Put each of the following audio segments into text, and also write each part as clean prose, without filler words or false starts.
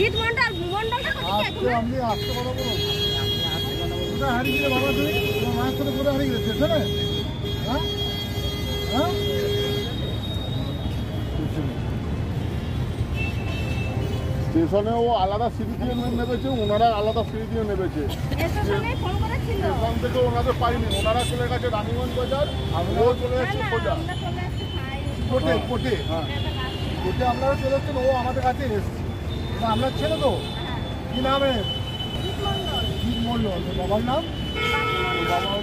জিৎ মন্ডল মন্ডলটা কোথায় আজকে আমি আসতে কথা বলুন কোথায় হারিয়ে গেলে বাবা তুমি তোমার মায়ের সাথে কোথায় হারিয়ে গেলে স্টেশনে হ্যাঁ হ্যাঁ স্টেশনে ও আলাদা সিঁড়ি দিয়ে নেমেছে, ওনারা আলাদা সিঁড়ি দিয়ে নেমেছে। স্টেশন থেকে ওনাদের পাইনি, ওনারা চলে গেছে রানীগঞ্জ বাজার, ও চলে যাচ্ছে কোটা কোটে কোটে। হ্যাঁ কোটে আপনারা চলে যাচ্ছেন, ও আমাদের কাছে এসছে। আপনার ছেলে তো কি নামে? জিৎ মন্ডল। বাবার নাম?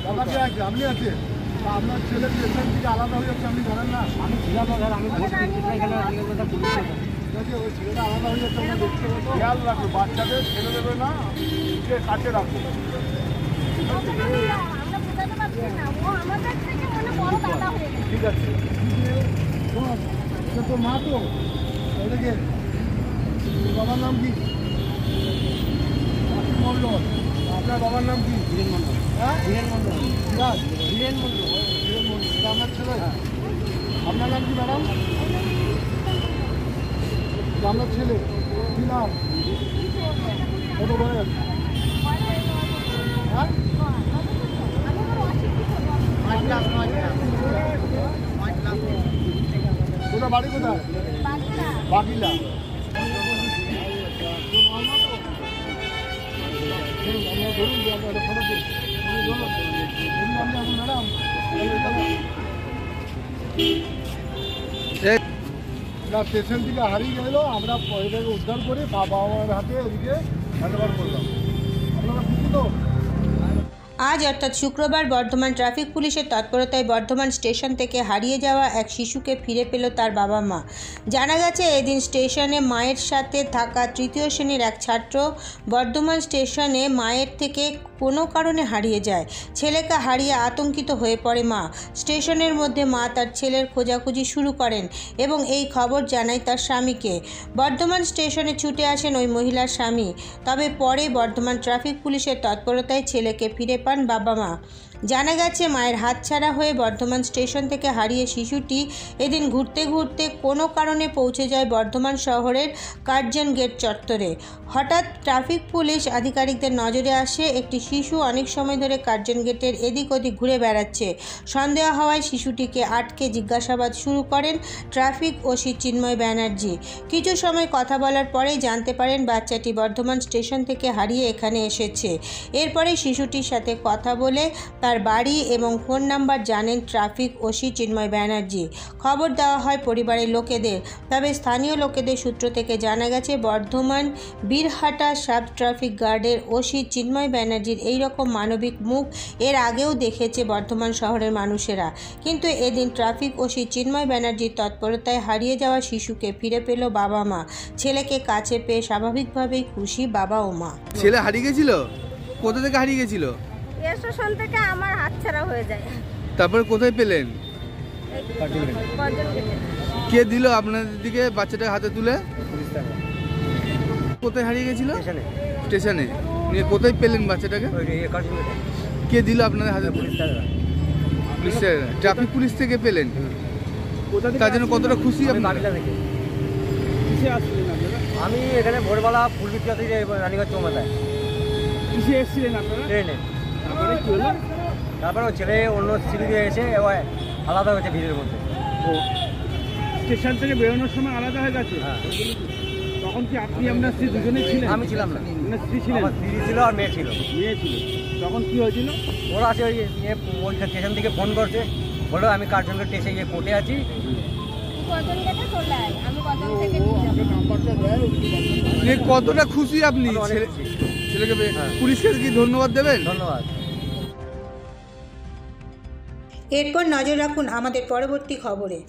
বাবা কে আছে? আপনি আছে? আপনার ছেলে স্টেশন থেকে আলাদা হয়ে যাচ্ছে, আপনি জানেন না? আমি ছিলাম না, আমি ছেলেটা আলাদা হয়ে যাচ্ছে, আমরা দেখতে পাবো। খেয়াল রাখো, বাচ্চাদের ছেড়ে দেবে না, কাছে রাখো। ঠিক আছে, তো মা তো ওদেরকে বাবার নাম কি? মন্ডল। আপনার বাবার নাম কি? ধীরেন মন্ডল। হ্যাঁ ধীরেন মন্ডল। ধীরেন মন্ডল। ধীরেন মন্ডল আপনার ছেলে? আপনার নাম কি ম্যাডাম? আপনার ছেলে কি নাম? কত বয়স? হ্যাঁ কোথায় বাড়ি কোথায়? বাগিলা। স্টেশন থেকে হারিয়ে গেল, আমরা এটাকে উদ্ধার করে বাবা মার হাতে এদিকে হ্যান্ডওভার করলাম। আপনারা খুশি তো? আজ অর্থাৎ শুক্রবার বর্ধমান ট্রাফিক পুলিশের তৎপরতায় বর্ধমান স্টেশন থেকে হারিয়ে যাওয়া এক শিশুকে ফিরে পেল তার বাবা মা। জানা গেছে এদিন স্টেশনে মায়ের সাথে থাকা তৃতীয় শ্রেণীর এক ছাত্র বর্ধমান স্টেশনে মায়ের থেকে কোনো কারণে হারিয়ে যায়। ছেলেকে হারিয়ে আতঙ্কিত হয়ে পড়ে মা। স্টেশনের মধ্যে মা তার ছেলের খোঁজাখুঁজি শুরু করেন এবং এই খবর জানায় তার স্বামীকে। বর্ধমান স্টেশনে ছুটে আসেন ওই মহিলার স্বামী। তবে পরে বর্ধমান ট্রাফিক পুলিশের তৎপরতায় ছেলেকে ফিরে পান বাবা মা। জানা গেছে মায়ের হাতছাড়া হয়ে বর্ধমান স্টেশন থেকে হারিয়ে শিশুটি এদিন ঘুরতে ঘুরতে কোনো কারণে পৌঁছে যায় বর্ধমান শহরের কার্জন গেট চত্বরে। হঠাৎ ট্রাফিক পুলিশ আধিকারিকদের নজরে আসে একটি শিশু অনেক সময় ধরে কার্জন গেটের এদিক ওদিক ঘুরে বেড়াচ্ছে। সন্দেহ হওয়ায় শিশুটিকে আটকে জিজ্ঞাসাবাদ শুরু করেন ট্রাফিক ওসি চিন্ময় ব্যানার্জি। কিছু সময় কথা বলার পরেই জানতে পারেন বাচ্চাটি বর্ধমান স্টেশন থেকে হারিয়ে এখানে এসেছে। এরপরে শিশুটির সাথে কথা বলে তার বাড়ি এবং ফোন নাম্বার জানেন ট্রাফিক ওসি চিন্ময় ব্যানার্জি। খবর দেওয়া হয় পরিবারের লোকেদের। তবে স্থানীয় লোকেদের সূত্র থেকে জানা গেছে বর্ধমান বীরহাটা সাব ট্রাফিক গার্ডের ওসি চিন্ময় ব্যানার্জির এই রকম মানবিক মুখ এর আগেও দেখেছে বর্ধমান শহরের মানুষেরা। কিন্তু এদিন ট্রাফিক ওসি চিন্ময় ব্যানার্জির তৎপরতায় হারিয়ে যাওয়া শিশুকে ফিরে পেল বাবা মা। ছেলেকে কাছে পেয়ে স্বাভাবিকভাবেই খুশি বাবা ও মা। ছেলে হারিয়ে গেছিল? কোথা থেকে হারিয়ে গেছিল? স্টেশন থেকে আমার হাতছাড়া হয়ে যায়। তারপর কোথায় পেলেন? কে দিল আপনাদের দিকে বাচ্চাটা হাতে তুলে? কোথায় হারিয়ে গেছিল? স্টেশনে। নিয়ে কোথায় পেলেন বাচ্চাটাকে? কে দিল আপনাদের হাতে? পুলিশ। ট্রাফিক পুলিশ থেকে পেলেন? তার জন্য কতটা খুশি? আমি এখানে ভোরবেলা ফুলবিদ্যা থেকে রানীগঞ্জ চৌমাথায় এসেছিলেন আপনারা ট্রেনে। তারপরে ছেলে অন্য সিঁড়ি দিয়ে এসে এবার আলাদা হয়েছে ভিড়ের মধ্যে। স্টেশন থেকে বেরোনোর সময় আলাদা হয়ে গেছে। হ্যাঁ তখন কি আপনি আপনার স্ত্রী দুজনেই ছিলেন? আমি ছিলাম না, আপনার স্ত্রী ছিলেন? আমার স্ত্রী ছিল আর মেয়ে ছিল। মেয়ে ছিল। তখন কি হয়েছিল? ওরা আছে ওই স্টেশন থেকে ফোন করছে, বললো আমি কার্জনকে টেসে গিয়ে কোর্টে আছি। কতটা খুশি আপনি? ছেলেকে পুলিশকে কি ধন্যবাদ দেবেন? ধন্যবাদ। এরপর নজর রাখুন আমাদের পরবর্তী খবরে।